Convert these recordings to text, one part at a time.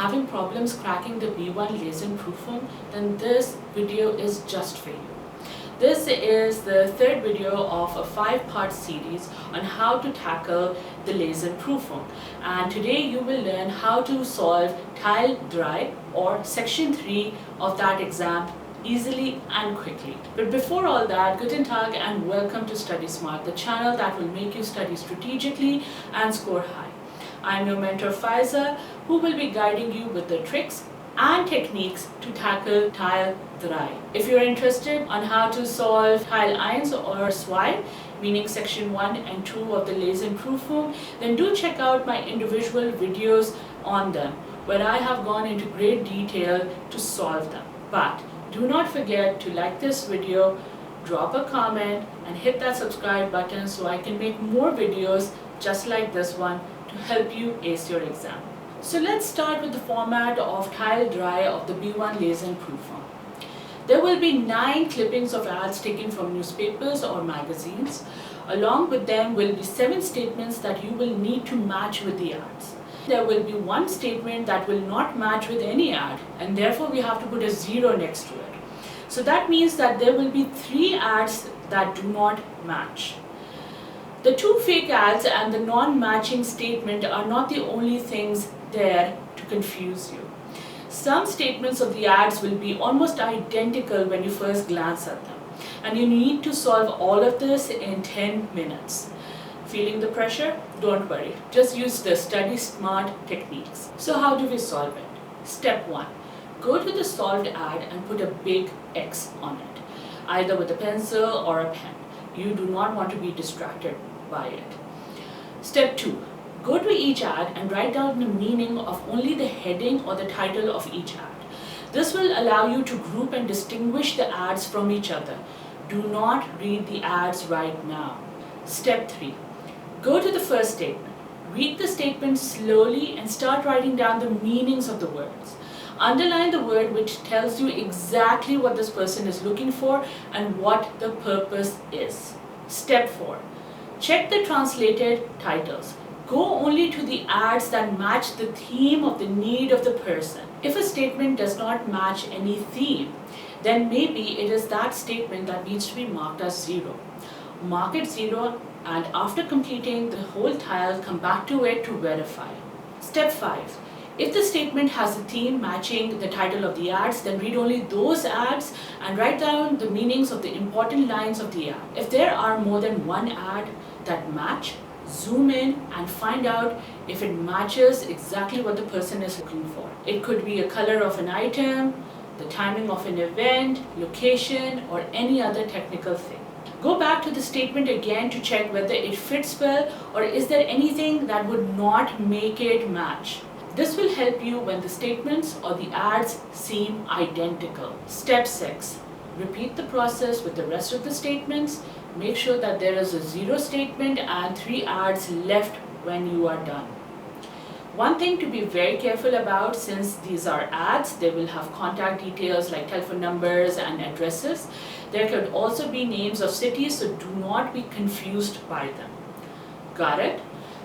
having problems cracking the B1 Lesen Prufüng, then this video is just for you. This is the third video of a 5-part series on how to tackle the Lesen Prufüng, and today you will learn how to solve Teil 3 or section 3 of that exam easily and quickly. But before all that, guten Tag and welcome to StudySmart, the channel that will make you study strategically and score high. I'm your mentor Faiza, who will be guiding you with the tricks and techniques to tackle Teil 3. If you're interested on how to solve Teil 1 or 2, meaning section 1 and 2 of the Lesen Prufüng, then do check out my individual videos on them, where I have gone into great detail to solve them. But do not forget to like this video, drop a comment, and hit that subscribe button so I can make more videos just like this one to help you ace your exam. So let's start with the format of Teil 3 of the B1 Lesen Prufüng. There will be 9 clippings of ads taken from newspapers or magazines. Along with them will be 7 statements that you will need to match with the ads. There will be 1 statement that will not match with any ad, and therefore we have to put a 0 next to it. So that means that there will be 3 ads that do not match. The 2 fake ads and the non-matching statement are not the only things there to confuse you. Some statements of the ads will be almost identical when you first glance at them, and you need to solve all of this in 10 minutes. Feeling the pressure? Don't worry, just use the StudySmart techniques. So how do we solve it? Step 1. Go to the solved ad and put a big X on it, either with a pencil or a pen. You do not want to be distracted by it. Step 2. Go to each ad and write down the meaning of only the heading or the title of each ad. This will allow you to group and distinguish the ads from each other. Do not read the ads right now. Step 3. Go to the first statement. Read the statement slowly and start writing down the meanings of the words. Underline the word which tells you exactly what this person is looking for and what the purpose is. Step 4. Check the translated titles. Go only to the ads that match the theme of the need of the person. If a statement does not match any theme, then maybe it is that statement that needs to be marked as 0. Mark it 0, and after completing the whole tile, come back to it to verify. Step 5. If the statement has a theme matching the title of the ads, then read only those ads and write down the meanings of the important lines of the ad. If there are more than one ad that match, zoom in and find out if it matches exactly what the person is looking for. It could be a color of an item, the timing of an event, location, or any other technical thing. Go back to the statement again to check whether it fits well or is there anything that would not make it match. This will help you when the statements or the ads seem identical. Step 6. Repeat the process with the rest of the statements. Make sure that there is a 0 statement and 3 ads left when you are done. One thing to be very careful about, since these are ads, they will have contact details like telephone numbers and addresses. There could also be names of cities, so do not be confused by them. Got it?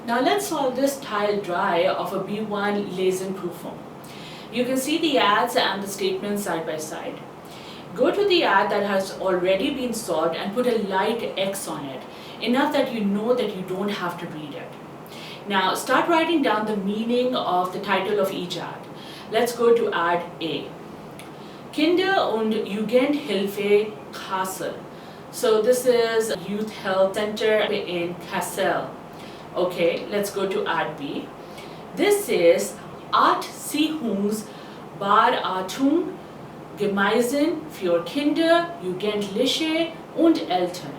Now let's solve this Teil 3 of a B1 Lesen Prufüng. You can see the ads and the statements side by side. Go to the ad that has already been solved and put a light X on it, enough that you know that you don't have to read it. Now start writing down the meaning of the title of each ad. Let's go to ad A. Kinder- und Jugendhilfe Kassel. So this is a youth health center in Kassel. Okay, let's go to ad B. This is Erziehungsberatung Gemeinsam für Kinder, Jugendliche und Eltern.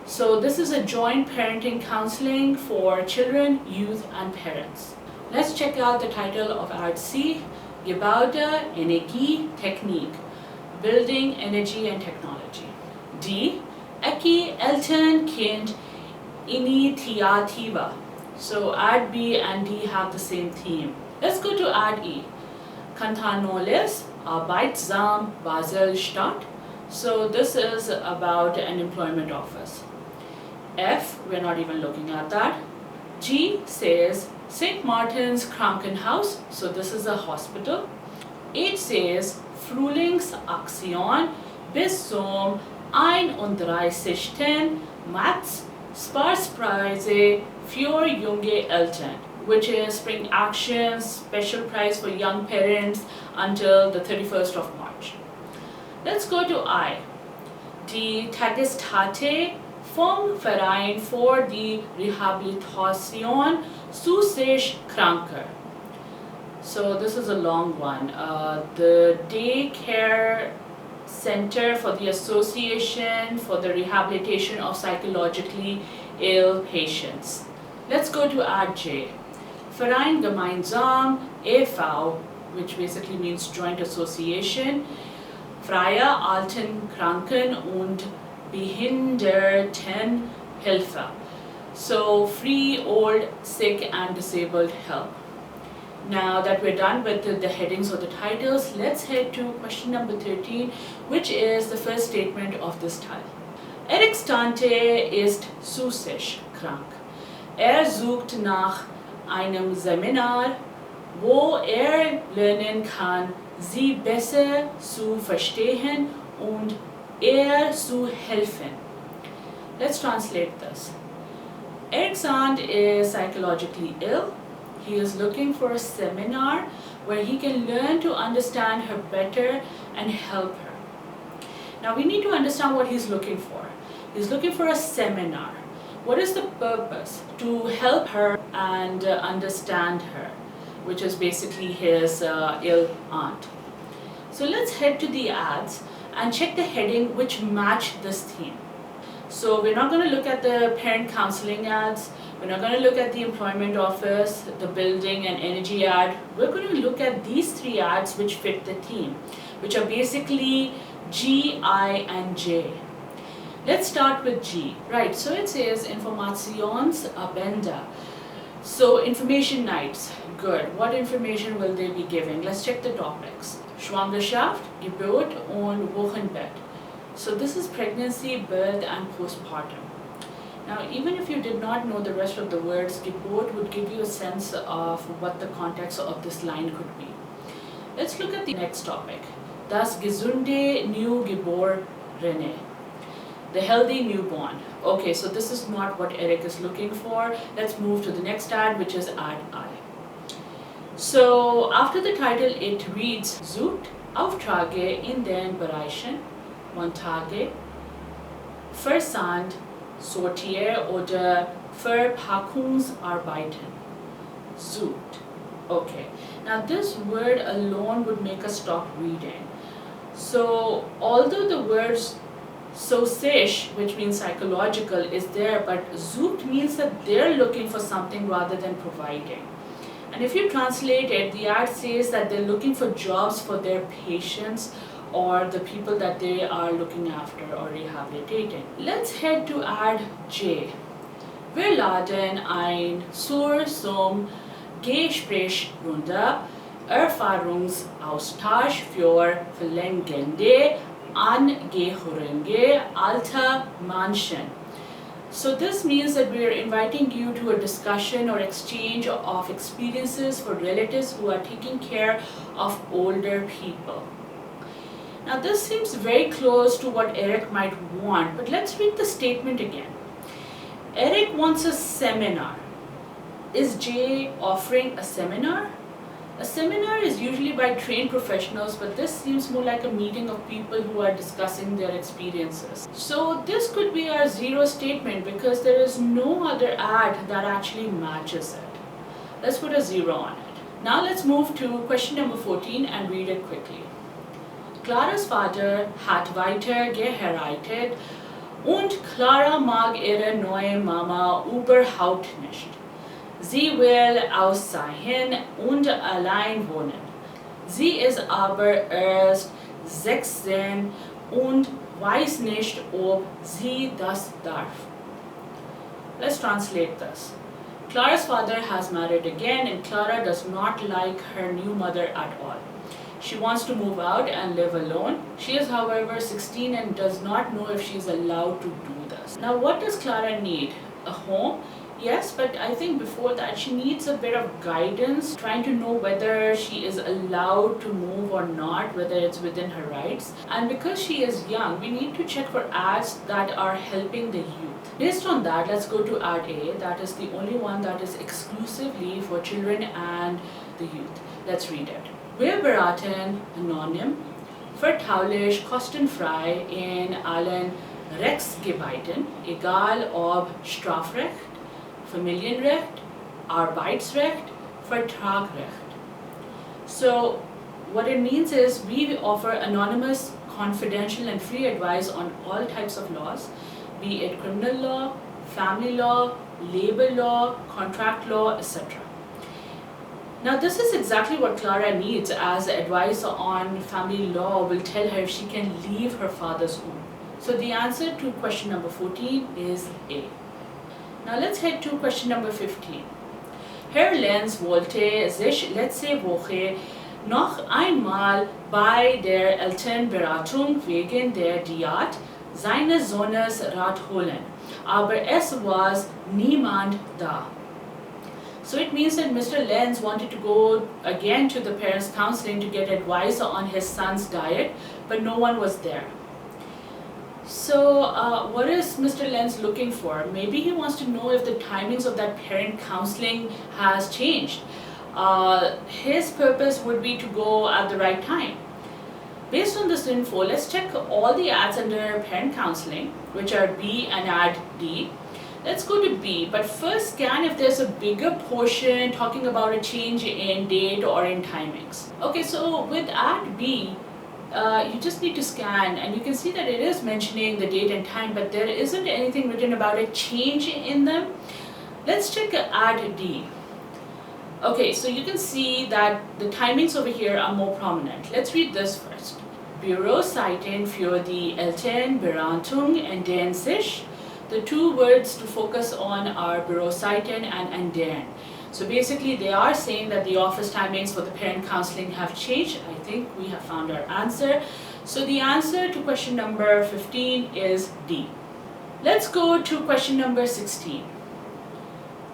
So this is a joint parenting counseling for children, youth, and parents. Let's check out the title of ad C, Gebäude, Energie, Technik, Building, Energy and Technology. D, Ecke, Eltern, Kind, Initiative. So ad B and D have the same theme. Let's go to ad E. Kantonales Arbeitsamt Basel-Stadt. So this is about an employment office. F, we're not even looking at that. G says St. Martin's Krankenhaus, so this is a hospital. It says Frühlingsaktion bis zum 31. März Spaßpreise für junge Eltern, which is spring actions, special prize for young parents until the 31st of March. Let's go to I. Die Tagestate vom Verein für die Rehabilitation psychisch Kranker. So this is a long one. The daycare center for the Association for the Rehabilitation of Psychologically Ill Patients. Let's go to Ad J. Verein Gemeinsam e.V., which basically means joint association, Freie Alten Kranken und Behindertenhilfe. So free old, sick and disabled help. Now that we're done with the headings or the titles, let's head to question number 13, which is the first statement of this Teil. Eric's Tante ist psychisch krank. Sucht nach einem Seminar, wo lernen kann, sie besser zu verstehen und zu helfen. Let's translate this. Eric's aunt is psychologically ill. He is looking for a seminar where he can learn to understand her better and help her. Now we need to understand what he's looking for. He's looking for a seminar. What is the purpose? To help her and understand her, which is basically his ill aunt. So let's head to the ads and check the heading which match this theme. So we're not going to look at the parent counseling ads. We're not going to look at the employment office, the building and energy ad. We're going to look at these three ads which fit the theme, which are basically G, I and J. Let's start with G. Right, so it says Informationsabende. So information nights, good. What information will they be giving? Let's check the topics. Schwangerschaft, Geburt und Wochenbett. So this is pregnancy, birth and postpartum. Now even if you did not know the rest of the words, Geburt would give you a sense of what the context of this line could be. Let's look at the next topic. Das gesunde Neugeborene. The healthy newborn. Okay, so this is not what Eric is looking for. Let's move to the next ad, which is ad I. So after the title, it reads Sucht Aufträge in den Bereichen Montage, Versand, Sortier oder Verpackungsarbeiten. Sucht. Okay. Now this word alone would make us stop reading. So although the words psychisch, which means psychological, is there, but sucht means that they're looking for something rather than providing. And if you translate it, the ad says that they're looking for jobs for their patients or the people that they are looking after or rehabilitating. Let's head to ad J. Wir laden ein zum Gesprächsrunde Erfahrungsaustausch für verlängernde Angehörige alter Menschen. So this means that we are inviting you to a discussion or exchange of experiences for relatives who are taking care of older people. Now this seems very close to what Eric might want, but let's read the statement again. Eric wants a seminar. Is Jay offering a seminar? A seminar is usually by trained professionals, but this seems more like a meeting of people who are discussing their experiences. So this could be our zero statement because there is no other ad that actually matches it. Let's put a 0 on it. Now let's move to question number 14 and read it quickly. Claras Vater hat weiter geheiratet und Clara mag ihre neue Mama überhaupt nicht. Sie will ausziehen und allein wohnen. Sie ist aber erst 16 und weiß nicht, ob sie das darf. Let's translate this. Clara's father has married again and Clara does not like her new mother at all. She wants to move out and live alone. She is, however, 16 and does not know if she is allowed to do this. Now, what does Clara need? A home? Yes, but I think before that she needs a bit of guidance, trying to know whether she is allowed to move or not, whether it's within her rights. And because she is young, we need to check for ads that are helping the youth. Based on that, let's go to ad A. That is the only one that is exclusively for children and the youth. Let's read it. Wir beraten anonym vertraulich kostenfrei in allen Rechtsgebieten, egal ob Strafrecht, Familienrecht, Arbeitsrecht, Vertragsrecht. So what it means is we offer anonymous, confidential and free advice on all types of laws, be it criminal law, family law, labor law, contract law, etc. Now this is exactly what Clara needs, as advice on family law will tell her if she can leave her father's home. So the answer to question number 14 is A. Now let's head to question number 15. Herr Lenz wollte sich letzte Woche noch einmal bei der Elternberatung wegen der Diät seines Sohnes Rat holen, aber es war niemand da. So it means that Mr. Lenz wanted to go again to the parents' counseling to get advice on his son's diet, but no one was there. So what is Mr. Lenz looking for? Maybe he wants to know if the timings of that parent counseling has changed. His purpose would be to go at the right time. Based on this info, let's check all the ads under parent counseling, which are B and ad D. Let's go to B, but first scan if there's a bigger portion talking about a change in date or in timings. Okay, so with ad B, you just need to scan and you can see that it is mentioning the date and time, but there isn't anything written about a change in them. Let's check ad D. Okay, so you can see that the timings over here are more prominent. Let's read this first. Bürozeiten für die Elternberatung ändern sich. The two words to focus on are Bürozeiten and ändern. So basically they are saying that the office timings for the parent counseling have changed. I think we have found our answer. So the answer to question number 15 is D. Let's go to question number 16.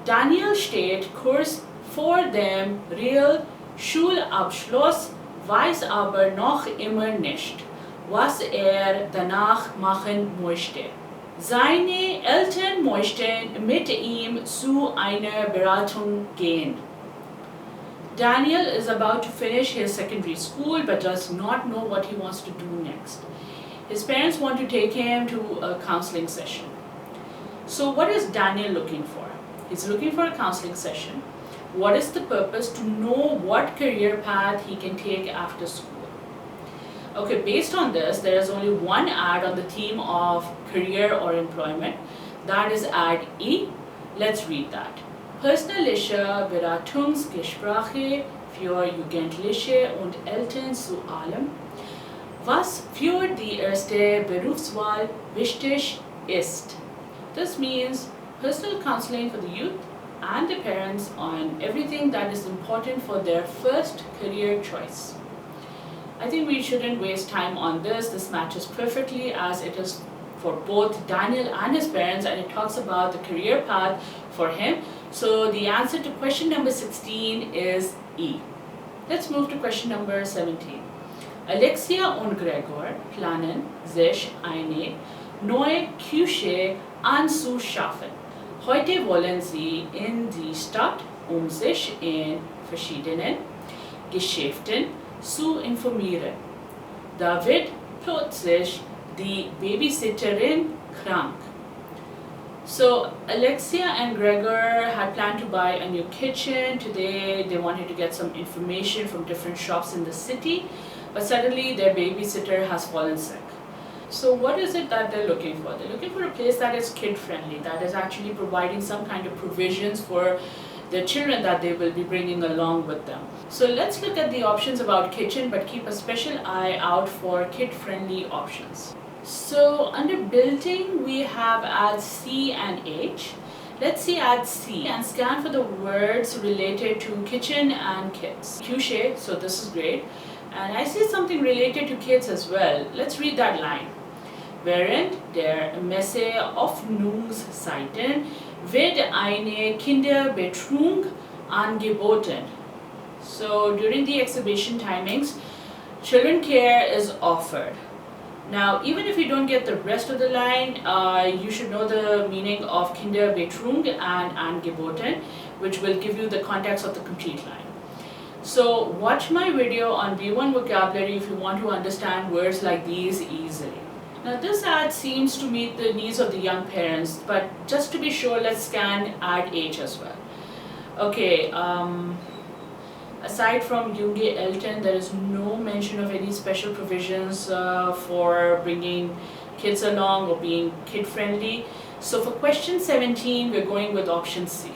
Daniel steht kurz vor dem Realschulabschluss, weiß aber noch immer nicht, was danach machen möchte. Seine Eltern möchten mit ihm zu einer Beratung gehen. Daniel is about to finish his secondary school but does not know what he wants to do next. His parents want to take him to a counseling session. So what is Daniel looking for? He's looking for a counseling session. What is the purpose? To know what career path he can take after school. Okay, based on this, there is only one ad on the theme of career or employment. That is ad E. Let's read that. Personalische Beratungsgespräche für Jugendliche und Eltern zu allem, was für die erste Berufswahl wichtig ist. This means personal counseling for the youth and the parents on everything that is important for their first career choice. I think we shouldn't waste time on this. This matches perfectly as it is for both Daniel and his parents, and it talks about the career path for him. So the answer to question number 16 is E. Let's move to question number 17. Alexia und Gregor planen, sich eine neue Küche anzuschaffen. Heute wollen sie in die Stadt, sich in verschiedenen Geschäften zu informieren. Da wird plötzlich die Babysitterin krank. So Alexia and Gregor had planned to buy a new kitchen. Today they wanted to get some information from different shops in the city, but suddenly their babysitter has fallen sick. So what is it that they're looking for? They're looking for a place that is kid-friendly, that is actually providing some kind of provisions for the children that they will be bringing along with them. So let's look at the options about kitchen, but keep a special eye out for kid-friendly options. So under building, we have ads C and H. Let's see ad C and scan for the words related to kitchen and kids. Küche, so this is great. And I see something related to kids as well. Let's read that line. Während der Messeöffnungszeiten wird eine Kinderbetreuung angeboten. So during the exhibition timings, children care is offered. Now, even if you don't get the rest of the line, you should know the meaning of Kinderbetreuung and angeboten, which will give you the context of the complete line. So watch my video on B1 vocabulary if you want to understand words like these easily. Now this ad seems to meet the needs of the young parents, but just to be sure, let's scan ad age as well. Okay, aside from Junge Eltern, there is no mention of any special provisions for bringing kids along or being kid-friendly. So for question 17, we're going with option C.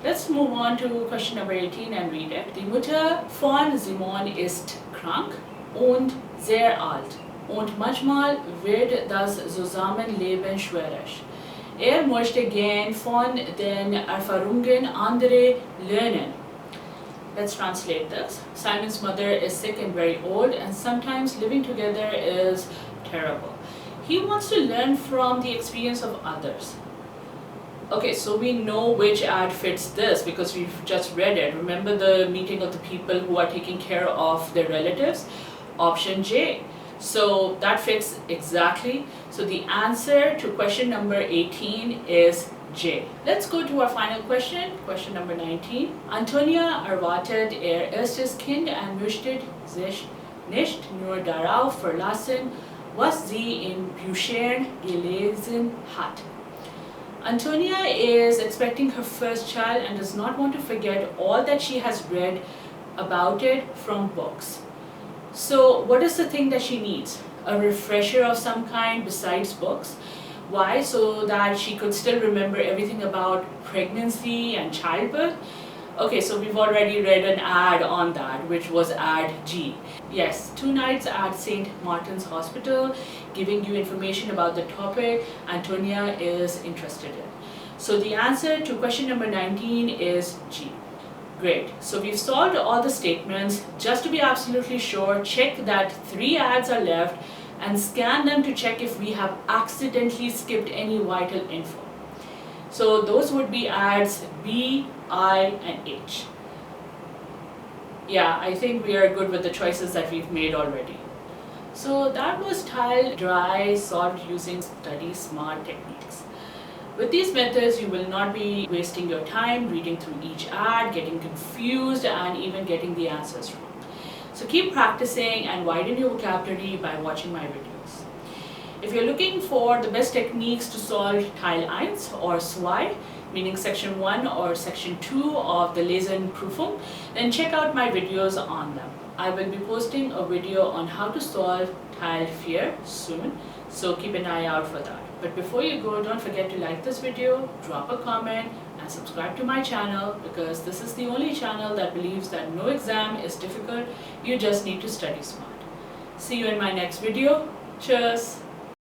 Let's move on to question number 18 and read it. Die Mutter von Simon ist krank und sehr alt. Und manchmal wird das Zusammenleben schwierig. Möchte gern von den Erfahrungen anderer lernen. Let's translate this. Simon's mother is sick and very old, and sometimes living together is terrible. He wants to learn from the experience of others. Okay, so we know which ad fits this because we've just read it. Remember the meeting of the people who are taking care of their relatives? Option J. So that fits exactly. So the answer to question number 18 is J. Let's go to our final question, question number 19. Antonia erwartet ihr erstes Kind und möchte sich nicht nur darauf verlassen, was sie in Büchern gelesen hat. Antonia is expecting her first child and does not want to forget all that she has read about it from books. So what is the thing that she needs? A refresher of some kind besides books. Why? So that she could still remember everything about pregnancy and childbirth. Okay, so we've already read an ad on that, which was ad G. Yes, 2 nights at St. Martin's Hospital, giving you information about the topic Antonia is interested in. So the answer to question number 19 is G. Great, so we've solved all the statements. Just to be absolutely sure, check that 3 ads are left and scan them to check if we have accidentally skipped any vital info. So those would be ads B, I, and H. Yeah, I think we are good with the choices that we've made already. So that was Teil dry solved using StudySmart techniques. With these methods, you will not be wasting your time reading through each ad, getting confused, and even getting the answers wrong. So keep practicing and widen your vocabulary by watching my videos. If you're looking for the best techniques to solve Teil 1 or 2, meaning section 1 or section 2 of the Lesen Prufüng, then check out my videos on them. I will be posting a video on how to solve Teil 4 soon, so keep an eye out for that. But before you go, don't forget to like this video, drop a comment, and subscribe to my channel because this is the only channel that believes that no exam is difficult, you just need to study smart. See you in my next video. Cheers!